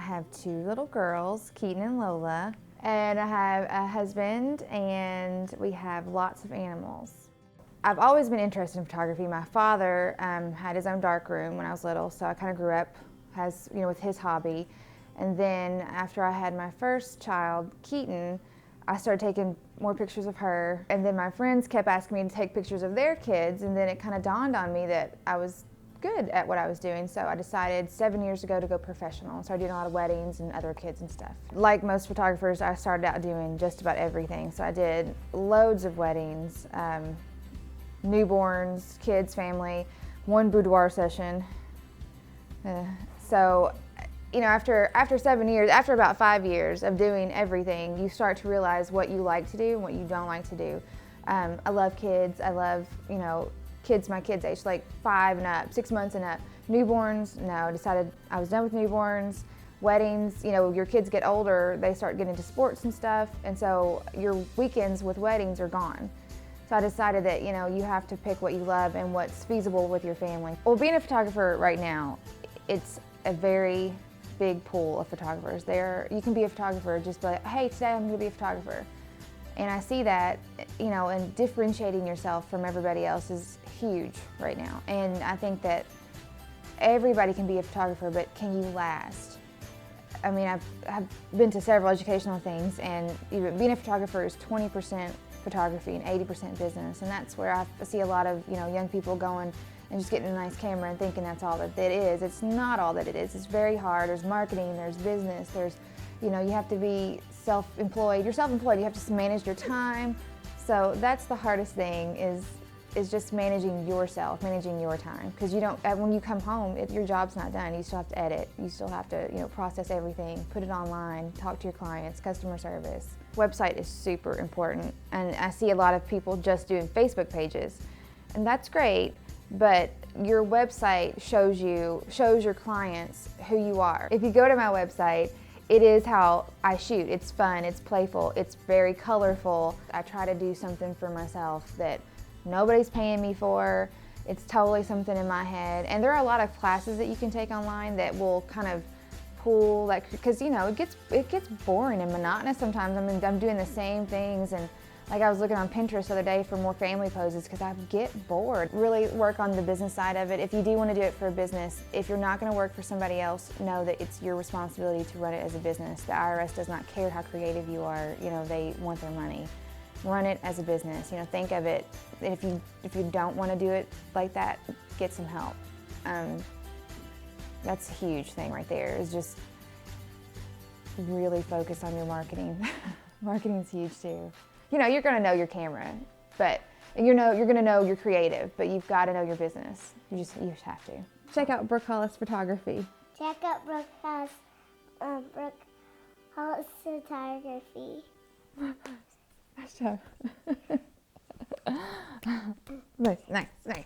have 2 little girls, Keaton and Lola, and I have a husband, and we have lots of animals. I've always been interested in photography. My father had his own darkroom when I was little, so I kind of grew up with his hobby. And then after I had my first child, Keaton, I started taking more pictures of her. And then my friends kept asking me to take pictures of their kids, and then it kind of dawned on me that I was good at what I was doing. So I decided 7 years ago to go professional and started doing a lot of weddings and other kids and stuff. Like most photographers, I started out doing just about everything. So I did loads of weddings, newborns, kids, family, 1 boudoir session. So, after 7 years, after about 5 years of doing everything, you start to realize what you like to do and what you don't like to do. I love kids. I love, kids my kids' age, like 5 and up, 6 months and up. Newborns, no, decided I was done with newborns. Weddings, your kids get older, they start getting into sports and stuff, and so your weekends with weddings are gone. So I decided that, you have to pick what you love and what's feasible with your family. Well, being a photographer right now, it's a very big pool of photographers. You can be a photographer, just be like, hey, today I'm gonna be a photographer. And I see that, and differentiating yourself from everybody else is huge right now. And I think that everybody can be a photographer, but can you last? I mean, I've been to several educational things, and being a photographer is 20% photography and 80% business, and that's where I see a lot of young people going and just getting a nice camera and thinking that's all that it is. It's not all that it is. It's very hard. There's marketing, there's business, there's you have to be self-employed. You're self-employed, you have to manage your time. So that's the hardest thing is just managing yourself, managing your time. Because when you come home, your job's not done. You still have to edit. You still have to process everything, put it online, talk to your clients, customer service. Website is super important. And I see a lot of people just doing Facebook pages. And that's great, but your website shows your clients who you are. If you go to my website, it is how I shoot. It's fun, it's playful, it's very colorful. I try to do something for myself that nobody's paying me for. It's totally something in my head. And there are a lot of classes that you can take online that will kind of pull that, because it gets boring and monotonous sometimes. I mean, I'm doing the same things, and like I was looking on Pinterest the other day for more family poses because I get bored. Really work on the business side of it. If you do want to do it for a business, if you're not going to work for somebody else, know that it's your responsibility to run it as a business. The IRS does not care how creative you are. They want their money. Run it as a business. Think of it. If you don't want to do it like that, get some help. That's a huge thing right there. Is just really focus on your marketing. Marketing's huge too. You're going to know your camera, but you're going to know you're creative, but you've got to know your business. You just have to. Check out Brook Hollis Photography. Check out Brook Hollis Photography. Nice job. Nice.